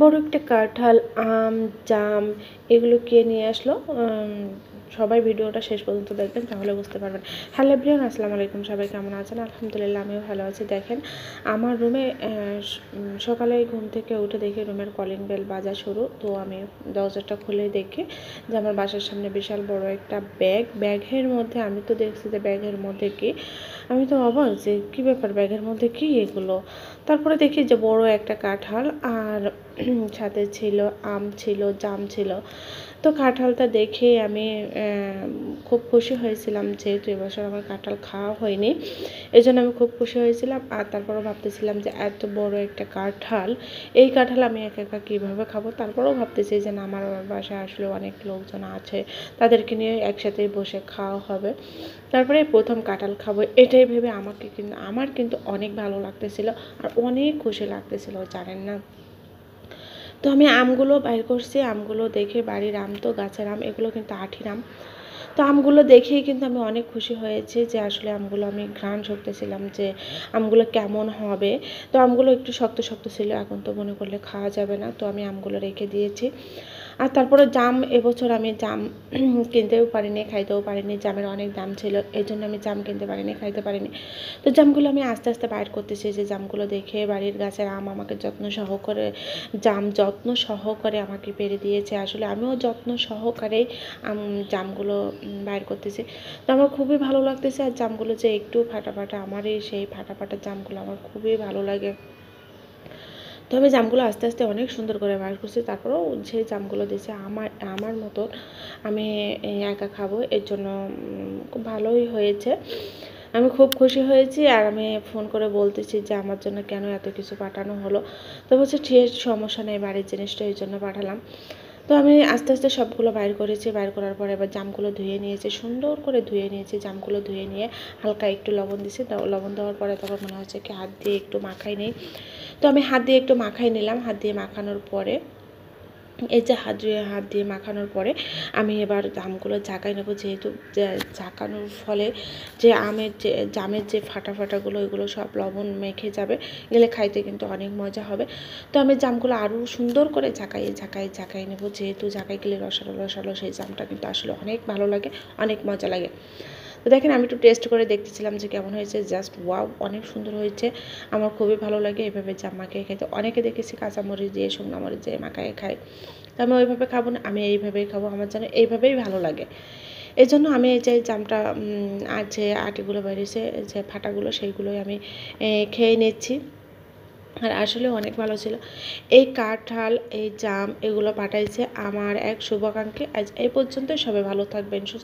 বড় একটা কাঁঠাল, আম, জাম এগুলো কে নিয়ে আসলো। সবাই ভিডিওটা শেষ পর্যন্ত দেখবেন, তাহলে বুঝতে পারবেন। হ্যালো এভরিওয়ান, আসসালামু আলাইকুম। সবাই কেমন আছেন? আলহামদুলিল্লাহ, আমিও ভালো আছি। দেখেন, আমার রুমে সকালে ঘুম থেকে উঠে দেখি রুমের কলিং বেল বাজা শুরু। তো আমি দরজাটা খুলে দেখি যে আমার বাসার সামনে বিশাল বড় একটা ব্যাগের মধ্যে, আমি তো দেখছি যে ব্যাগের মধ্যে কি, আমি তো অবাক যে কী ব্যাপার, ব্যাগের মধ্যে কি এগুলো। তারপরে দেখি যে বড় একটা কাঁঠাল, আর সাথে ছিল আম, ছিল জাম ছিল। তো কাঁঠালটা দেখে আমি খুব খুশি হয়েছিলাম, যেহেতু এবছর আমার কাঁঠাল খাওয়া হয়নি, এই জন্য আমি খুব খুশি হয়েছিলাম। আর তারপরেও ভাবতেছিলাম যে এত বড় একটা কাঁঠাল, এই কাঁঠাল আমি একা একা কীভাবে খাবো। তারপরেও ভাবতেছি যে না, আমার বাসায় আসলে অনেক লোকজন আছে, তাদেরকে নিয়ে একসাথেই বসে খাওয়া হবে। তারপরে প্রথম কাঁঠাল খাবো, এটাই ভেবে আমার কিন্তু অনেক ভালো লাগতেছিল আর অনেক খুশি লাগতেছিল, জানেন না। তো আমি আমগুলো বাইর করছি, আমগুলো দেখে, বাড়ির আম তো, গাছের আম, এগুলো কিন্তু আঠির আম। তো আমগুলো দেখেই কিন্তু আমি অনেক খুশি হয়েছি যে আসলে আমগুলো, আমি ঘ্রাণ শুকতেছিলাম যে আমগুলো কেমন হবে। তো আমগুলো একটু শক্ত শক্ত ছিল, এখন তো মনে করলে খাওয়া যাবে না, তো আমি আমগুলো রেখে দিয়েছি। আর তারপরে জাম, এবছর আমি জাম কিনতেও পারিনি, খাইতেও পারিনি, জামের অনেক দাম ছিল, এই জন্য আমি জাম কিনতে পারিনি, খাইতে পারিনি। তো জামগুলো আমি আস্তে আস্তে বাইর করতেছি, যে জামগুলো দেখে বাড়ির গাছের আম আমাকে যত্ন সহকারে আমাকে পেরে দিয়েছে। আসলে আমিও যত্ন সহকারেই জামগুলো বাইর করতেছি। তো আমার খুবই ভালো লাগতেছে। আর জামগুলো যে একটু ফাটা ফাটা, আমার এই সেই ফাটা ফাটা জামগুলো আমার খুবই ভালো লাগে। তো আমি জামগুলো আস্তে আস্তে অনেক সুন্দর করে বার করছি। তারপরেও যে জামগুলো দিয়েছে আমার আমার মতন আমি একা খাবো, এর জন্য খুব ভালোই হয়েছে। আমি খুব খুশি হয়েছি। আর আমি ফোন করে বলতেছি যে আমার জন্য কেন এত কিছু পাঠানো হলো। তো বলছে ঠিক, সমস্যা নেই, বাড়ির জিনিসটা এই জন্য পাঠালাম। তো আমি আস্তে আস্তে সবগুলো বাইর করেছি। বাইর করার পরে এবার জামগুলো ধুয়ে নিয়েছি, সুন্দর করে ধুয়ে নিয়েছি। জামগুলো ধুয়ে নিয়ে হালকা একটু লবণ দিয়েছি। লবণ দেওয়ার পরে তখন মনে হচ্ছে কি হাত দিয়ে একটু মাখাই নেই। তো আমি হাত দিয়ে একটু মাখাই নিলাম। হাত দিয়ে মাখানোর পরে, এই যে হাত দিয়ে মাখানোর পরে আমি এবার জামগুলো ঝাঁকাই নেবো, যেহেতু ঝাঁকানোর ফলে যে জামের যে ফাটা ফাটাগুলো, এগুলো সব লবণ মেখে যাবে, গেলে খাইতে কিন্তু অনেক মজা হবে। তো আমি জামগুলো আরও সুন্দর করে ঝাঁকাই নেবো, যেহেতু ঝাঁকাই গেলে রসালো রসালো সেই জামটা কিন্তু আসলে অনেক ভালো লাগে, অনেক মজা লাগে। তো দেখেন, আমি একটু টেস্ট করে দেখতেছিলাম যে কেমন হয়েছে। জাস্ট ওয়াও, অনেক সুন্দর হয়েছে। আমার খুবই ভালো লাগে এভাবে জাম মাখিয়ে খেতে। অনেকে দেখেছি কাঁচামরিচ দিয়ে, শুকনো মরিচ দিয়ে মাখিয়ে খায়। তো আমি ওইভাবে খাবো না, আমি এইভাবেই খাবো, আমার যেন এইভাবেই ভালো লাগে। এই জন্য আমি এই যে জামটা আর যে আটিগুলো বেরিয়েছে, যে ফাটাগুলো, সেইগুলোই আমি খেয়ে নিচ্ছি। আর আসলে অনেক ভালো ছিল। এই কাঁঠাল, এই জাম, এগুলো পাঠাইছে আমার এক শুভাকাঙ্ক্ষী। আজ এই পর্যন্তই। সবাই ভালো থাকবেন, সুস্থ